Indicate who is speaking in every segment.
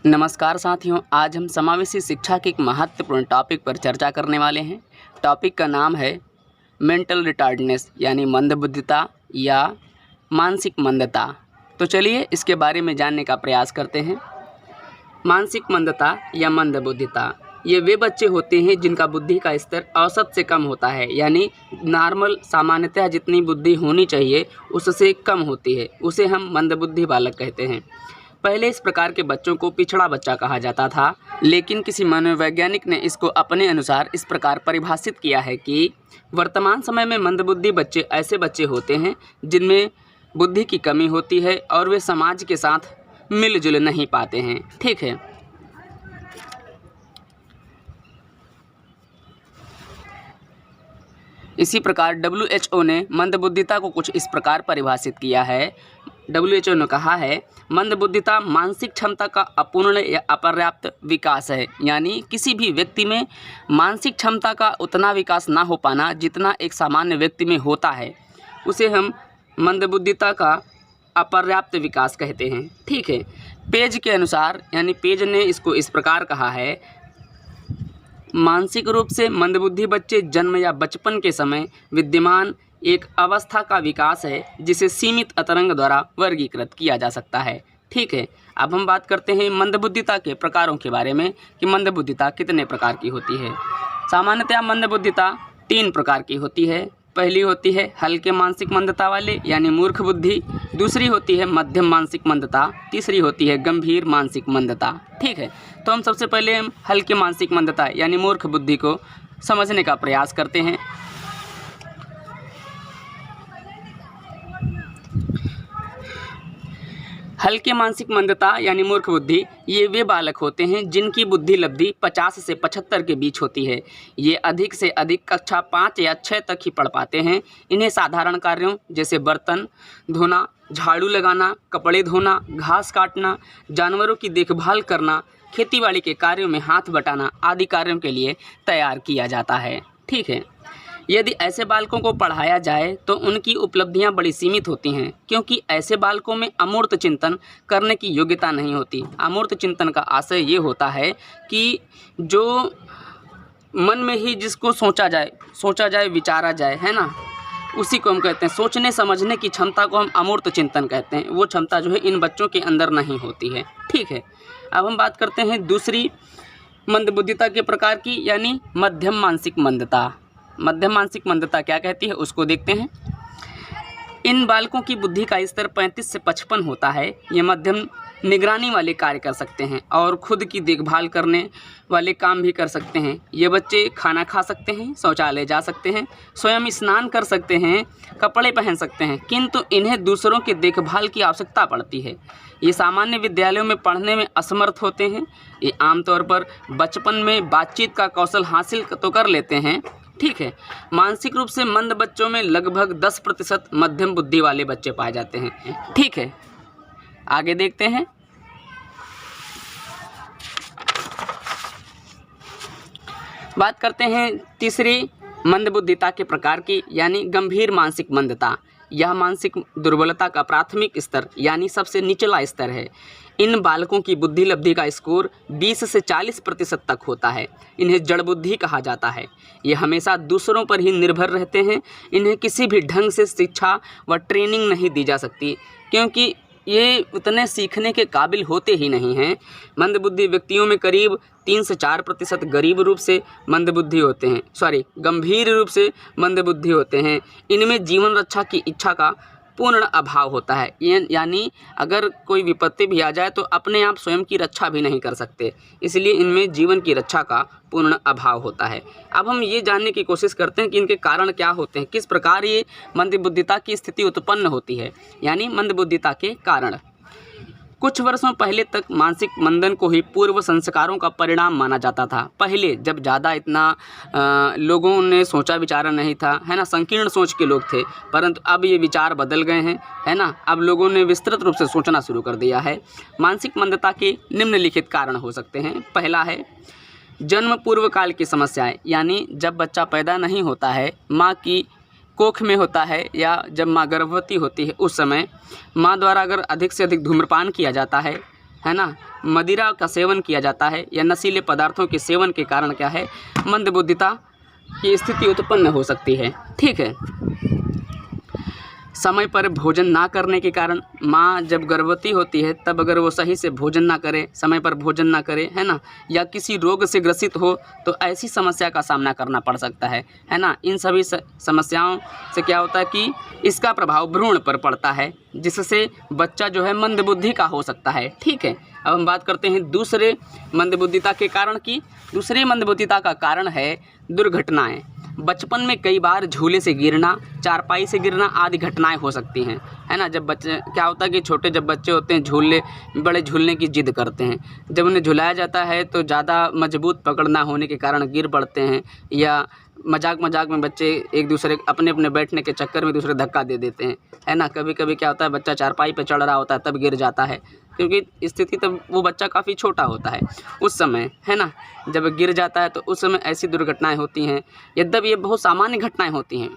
Speaker 1: नमस्कार साथियों, आज हम समावेशी शिक्षा के एक महत्वपूर्ण टॉपिक पर चर्चा करने वाले हैं। टॉपिक का नाम है मेंटल रिटार्डनेस यानी मंदबुद्धिता या मानसिक मंदता। तो चलिए इसके बारे में जानने का प्रयास करते हैं। मानसिक मंदता या मंदबुद्धिता ये वे बच्चे होते हैं जिनका बुद्धि का स्तर औसत से कम होता है, यानी नॉर्मल सामान्यतः जितनी बुद्धि होनी चाहिए उससे कम होती है, उसे हम मंदबुद्धि बालक कहते हैं। पहले इस प्रकार के बच्चों को पिछड़ा बच्चा कहा जाता था, लेकिन किसी मनोवैज्ञानिक ने इसको अपने अनुसार इस प्रकार परिभाषित किया है कि वर्तमान समय में मंदबुद्धि बच्चे ऐसे बच्चे होते हैं जिनमें बुद्धि की कमी होती है और वे समाज के साथ मिलजुल नहीं पाते हैं। ठीक है, इसी प्रकार WHO ने मंदबुद्धिता को कुछ इस प्रकार परिभाषित किया है। WHO ने कहा है, मंदबुद्धिता मानसिक क्षमता का अपूर्ण या अपर्याप्त विकास है, यानी किसी भी व्यक्ति में मानसिक क्षमता का उतना विकास ना हो पाना जितना एक सामान्य व्यक्ति में होता है, उसे हम मंदबुद्धिता का अपर्याप्त विकास कहते हैं। ठीक है, पेज के अनुसार यानी पेज ने इसको इस प्रकार कहा है, मानसिक रूप से मंदबुद्धि बच्चे जन्म या बचपन के समय विद्यमान एक अवस्था का विकास है जिसे सीमित अतरंग द्वारा वर्गीकृत किया जा सकता है। ठीक है, अब हम बात करते हैं मंदबुद्धिता के प्रकारों के बारे में कि मंदबुद्धिता कितने प्रकार की होती है। सामान्यतः मंदबुद्धिता 3 प्रकार की होती है। पहली होती है हल्के मानसिक मंदता वाले यानी मूर्ख बुद्धि, दूसरी होती है मध्यम मानसिक मंदता, तीसरी होती है गंभीर मानसिक मंदता। ठीक है, तो हम सबसे पहले हम हल्के मानसिक मंदता यानी मूर्ख बुद्धि को समझने का प्रयास करते हैं। हल्के मानसिक मंदता यानी मूर्ख बुद्धि ये वे बालक होते हैं जिनकी बुद्धि लब्धि 50 से 75 के बीच होती है। ये अधिक से अधिक कक्षा 5 या 6 तक ही पढ़ पाते हैं। इन्हें साधारण कार्यों जैसे बर्तन धोना, झाड़ू लगाना, कपड़े धोना, घास काटना, जानवरों की देखभाल करना, खेतीबाड़ी के कार्यों में हाथ बटाना आदि कार्यों के लिए तैयार किया जाता है। ठीक है, यदि ऐसे बालकों को पढ़ाया जाए तो उनकी उपलब्धियां बड़ी सीमित होती हैं, क्योंकि ऐसे बालकों में अमूर्त चिंतन करने की योग्यता नहीं होती। अमूर्त चिंतन का आशय ये होता है कि जो मन में ही जिसको सोचा जाए, विचारा जाए, है ना, उसी को हम कहते हैं। सोचने समझने की क्षमता को हम अमूर्त चिंतन कहते हैं। वो क्षमता जो है इन बच्चों के अंदर नहीं होती है। ठीक है, अब हम बात करते हैं दूसरी मंदबुद्धिता के प्रकार की यानी मध्यम मानसिक मंदता। मध्यम मानसिक मंदता क्या कहती है उसको देखते हैं। इन बालकों की बुद्धि का स्तर 35 से 55 होता है। ये मध्यम निगरानी वाले कार्य कर सकते हैं और खुद की देखभाल करने वाले काम भी कर सकते हैं। ये बच्चे खाना खा सकते हैं, शौचालय जा सकते हैं, स्वयं स्नान कर सकते हैं, कपड़े पहन सकते हैं, किंतु इन्हें दूसरों की देखभाल की आवश्यकता पड़ती है। ये सामान्य विद्यालयों में पढ़ने में असमर्थ होते हैं। ये आमतौर पर बचपन में बातचीत का कौशल हासिल तो कर लेते हैं। ठीक है, मानसिक रूप से मंद बच्चों में लगभग 10% मध्यम बुद्धि वाले बच्चे पाए जाते हैं। ठीक है, आगे देखते हैं। बात करते हैं तीसरी मंदबुद्धिता के प्रकार की यानी गंभीर मानसिक मंदता। यह मानसिक दुर्बलता का प्राथमिक स्तर यानी सबसे निचला स्तर है। इन बालकों की बुद्धि लब्धि का स्कोर 20 से 40% तक होता है। इन्हें जड़ बुद्धि कहा जाता है। ये हमेशा दूसरों पर ही निर्भर रहते हैं। इन्हें किसी भी ढंग से शिक्षा व ट्रेनिंग नहीं दी जा सकती, क्योंकि ये उतने सीखने के काबिल होते ही नहीं हैं। मंदबुद्धि व्यक्तियों में करीब 3 से 4% गंभीर रूप से मंदबुद्धि होते हैं। इनमें जीवन रक्षा की इच्छा का पूर्ण अभाव होता है, यानी अगर कोई विपत्ति भी आ जाए तो अपने आप स्वयं की रक्षा भी नहीं कर सकते, इसलिए इनमें जीवन की रक्षा का पूर्ण अभाव होता है। अब हम ये जानने की कोशिश करते हैं कि इनके कारण क्या होते हैं, किस प्रकार ये मंदबुद्धिता की स्थिति उत्पन्न होती है, यानी मंदबुद्धिता के कारण। कुछ वर्षों पहले तक मानसिक मंदन को ही पूर्व संस्कारों का परिणाम माना जाता था। पहले जब ज़्यादा इतना लोगों ने सोचा विचारा नहीं था, है ना, संकीर्ण सोच के लोग थे, परंतु अब ये विचार बदल गए हैं, है ना। अब लोगों ने विस्तृत रूप से सोचना शुरू कर दिया है। मानसिक मंदता के निम्नलिखित कारण हो सकते हैं। पहला है जन्म पूर्व काल की समस्याएं, यानी जब बच्चा पैदा नहीं होता है, माँ की कोख में होता है या जब माँ गर्भवती होती है उस समय माँ द्वारा अगर अधिक से अधिक धूम्रपान किया जाता है है ना, मदिरा का सेवन किया जाता है या नशीले पदार्थों के सेवन के कारण क्या है, मंदबुद्धिता की स्थिति उत्पन्न हो सकती है। ठीक है। समय पर भोजन ना करने के कारण, माँ जब गर्भवती होती है तब अगर वो सही से भोजन ना करे, समय पर भोजन ना करे, है ना, या किसी रोग से ग्रसित हो तो ऐसी समस्या का सामना करना पड़ सकता है ना। इन सभी समस्याओं से क्या होता है कि इसका प्रभाव भ्रूण पर पड़ता है, जिससे बच्चा जो है मंदबुद्धि का हो सकता है। ठीक है। अब हम बात करते हैं दूसरे मंदबुद्धिता के कारण की। दूसरी मंदबुद्धिता का कारण है दुर्घटनाएं। बचपन में कई बार झूले से गिरना, चारपाई से गिरना आदि घटनाएं हो सकती हैं, है ना। जब बच्चे क्या होता है कि छोटे जब बच्चे होते हैं बड़े झूलने की जिद करते हैं, जब उन्हें झुलाया जाता है तो ज़्यादा मजबूत पकड़ ना होने के कारण गिर पड़ते हैं, या मजाक में बच्चे एक दूसरे अपने बैठने के चक्कर में दूसरे धक्का दे देते हैं, है ना। कभी कभी क्या होता है बच्चा चारपाई पे चढ़ रहा होता है तब गिर जाता है, क्योंकि स्थिति तब वो बच्चा काफ़ी छोटा होता है उस समय, है ना। जब गिर जाता है तो उस समय ऐसी दुर्घटनाएं होती हैं। यद्यपि ये बहुत सामान्य घटनाएं होती हैं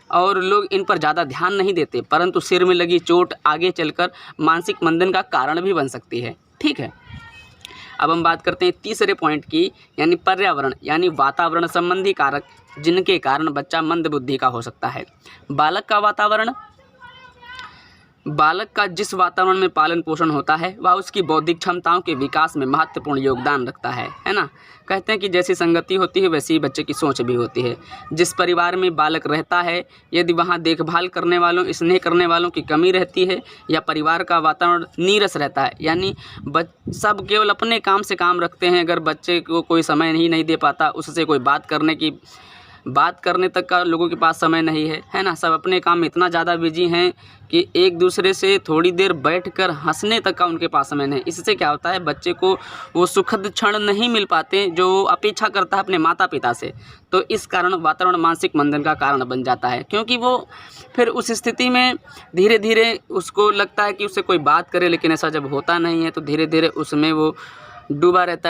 Speaker 1: और लोग इन पर ज़्यादा ध्यान नहीं देते, परंतु सिर में लगी चोट आगे चलकर मानसिक मंदन का कारण भी बन सकती है। ठीक है। अब हम बात करते हैं तीसरे पॉइंट की, यानी पर्यावरण यानी वातावरण संबंधी कारक जिनके कारण बच्चा मंदबुद्धि का हो सकता है। बालक का जिस वातावरण में पालन पोषण होता है वह उसकी बौद्धिक क्षमताओं के विकास में महत्वपूर्ण योगदान रखता है ना। कहते हैं कि जैसी संगति होती है वैसी ही बच्चे की सोच भी होती है। जिस परिवार में बालक रहता है, यदि वहाँ देखभाल करने वालों, स्नेह करने वालों की कमी रहती है, या परिवार का वातावरण नीरस रहता है, यानी सब केवल अपने काम से काम रखते हैं, अगर बच्चे को कोई समय नहीं दे पाता, उससे कोई बात करने तक का लोगों के पास समय नहीं है ना। सब अपने काम में इतना ज़्यादा बिजी हैं कि एक दूसरे से थोड़ी देर बैठकर हंसने तक का उनके पास समय नहीं। इससे क्या होता है बच्चे को वो सुखद क्षण नहीं मिल पाते जो अपेक्षा करता है अपने माता पिता से। तो इस कारण वातावरण मानसिक मंदन का कारण बन जाता है, क्योंकि वो फिर उस स्थिति में धीरे धीरे उसको लगता है कि उससे कोई बात करे, लेकिन ऐसा जब होता नहीं है तो धीरे धीरे उसमें वो डूबा रहता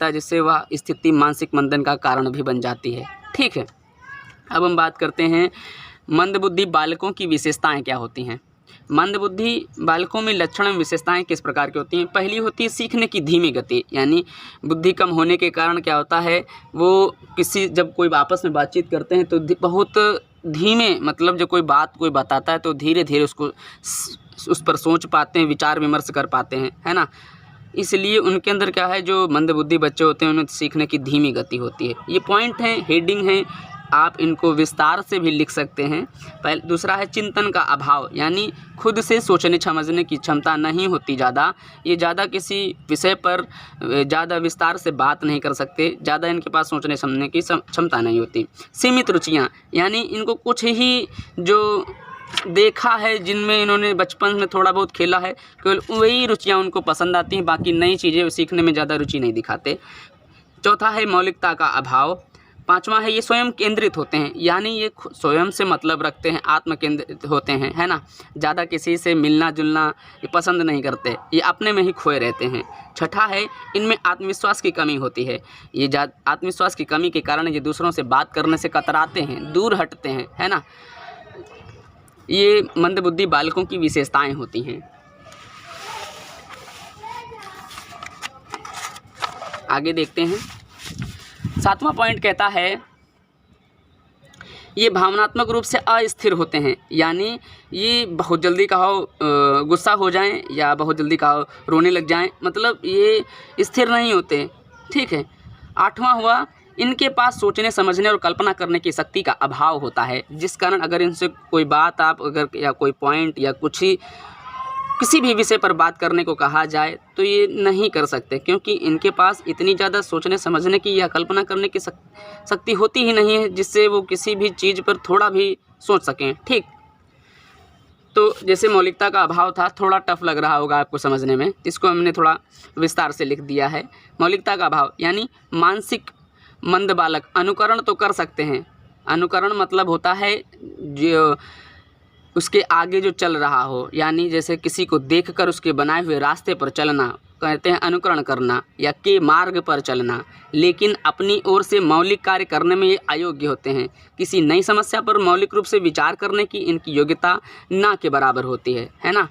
Speaker 1: है, जिससे वह स्थिति मानसिक मंदन का कारण भी बन जाती है। ठीक है। अब हम बात करते हैं मंदबुद्धि बालकों की विशेषताएं क्या होती हैं। मंदबुद्धि बालकों में लक्षण एवं विशेषताएं किस प्रकार की होती हैं। पहली होती है सीखने की धीमी गति, यानी बुद्धि कम होने के कारण क्या होता है वो जब कोई आपस में बातचीत करते हैं तो बहुत धीमे, मतलब जब कोई बताता है तो धीरे धीरे उस पर सोच पाते हैं, विचार विमर्श कर पाते हैं, है ना। इसलिए उनके अंदर क्या है, जो मंदबुद्धि बच्चे होते हैं उन्हें सीखने की धीमी गति होती है। ये पॉइंट हैं, हेडिंग है, आप इनको विस्तार से भी लिख सकते हैं। दूसरा है चिंतन का अभाव, यानी खुद से सोचने समझने की क्षमता नहीं होती ज़्यादा, ये ज़्यादा किसी विषय पर ज़्यादा विस्तार से बात नहीं कर सकते, ज़्यादा इनके पास सोचने समझने की क्षमता नहीं होती। सीमित रुचियाँ, यानी इनको कुछ ही जो देखा है, जिनमें इन्होंने बचपन में थोड़ा बहुत खेला है, केवल वही रुचियाँ उनको पसंद आती हैं, बाकी नई चीज़ें सीखने में ज़्यादा रुचि नहीं दिखाते। चौथा है मौलिकता का अभाव। पांचवा है ये स्वयं केंद्रित होते हैं, यानी ये स्वयं से मतलब रखते हैं, आत्म केंद्रित होते हैं, है ना। ज़्यादा किसी से मिलना जुलना ये पसंद नहीं करते, ये अपने में ही खोए रहते हैं। छठा है इनमें आत्मविश्वास की कमी होती है। ये आत्मविश्वास की कमी के कारण ये दूसरों से बात करने से कतराते हैं, दूर हटते हैं, है ना। ये मंदबुद्धि बालकों की विशेषताएं होती हैं। आगे देखते हैं। सातवां पॉइंट कहता है ये भावनात्मक रूप से अस्थिर होते हैं, यानी ये बहुत जल्दी कहो गुस्सा हो जाएं या बहुत जल्दी कहो रोने लग जाएं, मतलब ये स्थिर नहीं होते। ठीक है। आठवां हुआ इनके पास सोचने समझने और कल्पना करने की शक्ति का अभाव होता है, जिस कारण अगर इनसे कोई बात या कोई पॉइंट या किसी भी विषय पर बात करने को कहा जाए तो ये नहीं कर सकते, क्योंकि इनके पास इतनी ज़्यादा सोचने समझने की या कल्पना करने की शक्ति होती ही नहीं है, जिससे वो किसी भी चीज़ पर थोड़ा भी सोच सकें। ठीक। तो जैसे मौलिकता का अभाव था, थोड़ा टफ लग रहा होगा आपको समझने में, इसको हमने थोड़ा विस्तार से लिख दिया है। मौलिकता का अभाव यानी मानसिक मंद बालक अनुकरण तो कर सकते हैं। अनुकरण मतलब होता है जो उसके आगे जो चल रहा हो, यानी जैसे किसी को देखकर उसके बनाए हुए रास्ते पर चलना कहते हैं अनुकरण करना, या के मार्ग पर चलना, लेकिन अपनी ओर से मौलिक कार्य करने में ये अयोग्य होते हैं। किसी नई समस्या पर मौलिक रूप से विचार करने की इनकी योग्यता ना के बराबर होती है ना।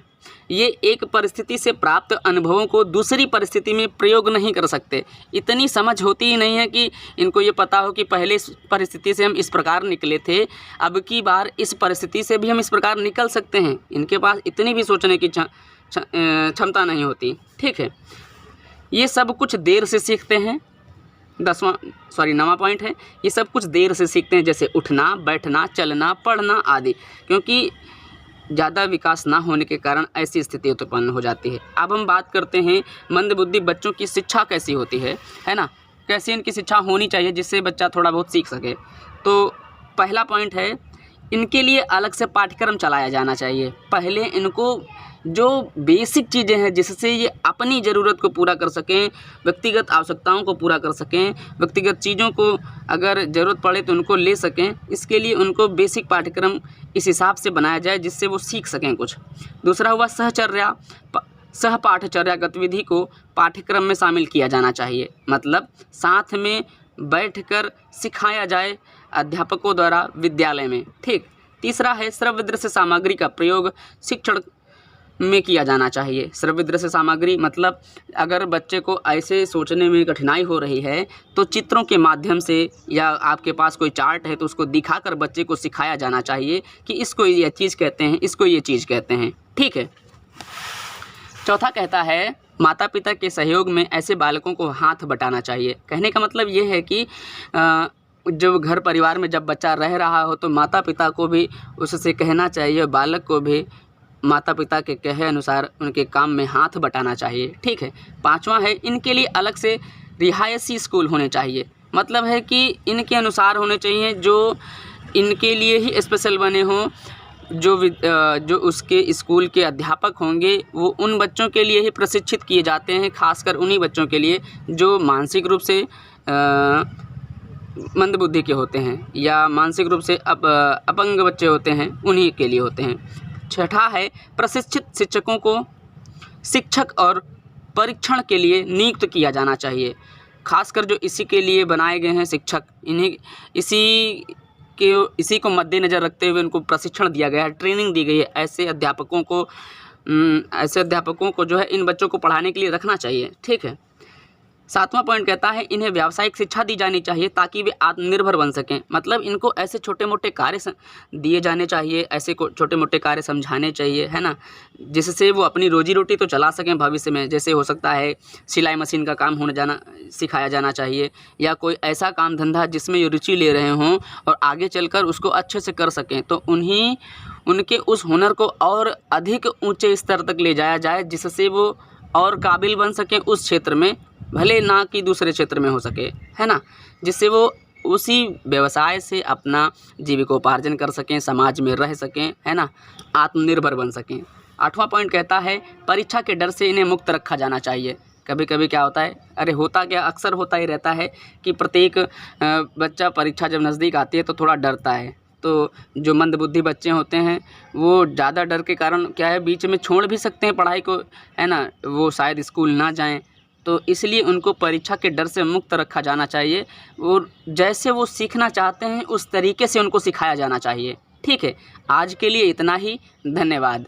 Speaker 1: ये एक परिस्थिति से प्राप्त अनुभवों को दूसरी परिस्थिति में प्रयोग नहीं कर सकते। इतनी समझ होती ही नहीं है कि इनको ये पता हो कि पहले इस परिस्थिति से हम इस प्रकार निकले थे, अब की बार इस परिस्थिति से भी हम इस प्रकार निकल सकते हैं। इनके पास इतनी भी सोचने की क्षमता नहीं होती। ठीक है, ये सब कुछ देर से सीखते हैं। 9वां पॉइंट है, ये सब कुछ देर से सीखते हैं, जैसे उठना, बैठना, चलना, पढ़ना आदि, क्योंकि ज़्यादा विकास ना होने के कारण ऐसी स्थिति उत्पन्न हो जाती है। अब हम बात करते हैं मंदबुद्धि बच्चों की शिक्षा कैसी होती है ना, कैसी इनकी शिक्षा होनी चाहिए जिससे बच्चा थोड़ा बहुत सीख सके। तो पहला पॉइंट है, इनके लिए अलग से पाठ्यक्रम चलाया जाना चाहिए। पहले इनको जो बेसिक चीज़ें हैं जिससे ये अपनी ज़रूरत को पूरा कर सकें, व्यक्तिगत आवश्यकताओं को पूरा कर सकें, व्यक्तिगत चीज़ों को अगर ज़रूरत पड़े तो उनको ले सकें, इसके लिए उनको बेसिक पाठ्यक्रम इस हिसाब से बनाया जाए जिससे वो सीख सकें कुछ। दूसरा हुआ सहपाठचर्या गतिविधि को पाठ्यक्रम में शामिल किया जाना चाहिए, मतलब साथ में बैठकर सिखाया जाए अध्यापकों द्वारा विद्यालय में। ठीक। तीसरा है, श्रव्य दृश्य सामग्री का प्रयोग शिक्षण में किया जाना चाहिए। श्रव्य दृश्य सामग्री मतलब अगर बच्चे को ऐसे सोचने में कठिनाई हो रही है तो चित्रों के माध्यम से, या आपके पास कोई चार्ट है तो उसको दिखाकर बच्चे को सिखाया जाना चाहिए कि इसको ये चीज़ कहते हैं, इसको ये चीज़ कहते हैं। ठीक है। चौथा कहता है, माता पिता के सहयोग में ऐसे बालकों को हाथ बटाना चाहिए। कहने का मतलब ये है कि जब घर परिवार में जब बच्चा रह रहा हो तो माता पिता को भी उससे कहना चाहिए, बालक को भी माता पिता के कहे अनुसार उनके काम में हाथ बटाना चाहिए। ठीक है। पांचवा है, इनके लिए अलग से रिहायशी स्कूल होने चाहिए, मतलब है कि इनके अनुसार होने चाहिए, जो इनके लिए ही स्पेशल बने हों। जो उसके स्कूल के अध्यापक होंगे वो उन बच्चों के लिए ही प्रशिक्षित किए जाते हैं, खासकर उन्हीं बच्चों के लिए जो मानसिक रूप से मंदबुद्धि के होते हैं या मानसिक रूप से अपंग बच्चे होते हैं, उन्हीं के लिए होते हैं। छठा है, प्रशिक्षित शिक्षकों को शिक्षक और परीक्षण के लिए नियुक्त किया जाना चाहिए, खासकर जो इसी के लिए बनाए गए हैं शिक्षक, इसी को मद्देनज़र रखते हुए उनको प्रशिक्षण दिया गया है, ट्रेनिंग दी गई है। ऐसे अध्यापकों को जो है इन बच्चों को पढ़ाने के लिए रखना चाहिए। ठीक है। 7वां पॉइंट कहता है, इन्हें व्यावसायिक शिक्षा दी जानी चाहिए ताकि वे आत्मनिर्भर बन सकें, मतलब इनको ऐसे छोटे मोटे कार्य दिए जाने चाहिए, ऐसे छोटे मोटे कार्य समझाने चाहिए, है ना, जिससे वो अपनी रोजी रोटी तो चला सकें भविष्य में। जैसे हो सकता है सिलाई मशीन का काम सिखाया जाना चाहिए, या कोई ऐसा काम धंधा जिसमें ये रुचि ले रहे हों और आगे चलकर उसको अच्छे से कर सकें, तो उनके उस हुनर को और अधिक ऊँचे स्तर तक ले जाया जाए, जिससे वो और काबिल बन सकें उस क्षेत्र में, भले ना कि दूसरे क्षेत्र में हो सके, है ना, जिससे वो उसी व्यवसाय से अपना जीविकोपार्जन कर सकें, समाज में रह सकें, है ना, आत्मनिर्भर बन सकें। 8वां पॉइंट कहता है, परीक्षा के डर से इन्हें मुक्त रखा जाना चाहिए। कभी कभी क्या होता है, अक्सर होता ही रहता है कि प्रत्येक बच्चा परीक्षा जब नज़दीक आती है तो थोड़ा डरता है। तो जो मंदबुद्धि बच्चे होते हैं वो ज़्यादा डर के कारण क्या है, बीच में छोड़ भी सकते हैं पढ़ाई को, है ना, वो शायद स्कूल ना जाएं, तो इसलिए उनको परीक्षा के डर से मुक्त रखा जाना चाहिए और जैसे वो सीखना चाहते हैं उस तरीके से उनको सिखाया जाना चाहिए। ठीक है। आज के लिए इतना ही, धन्यवाद।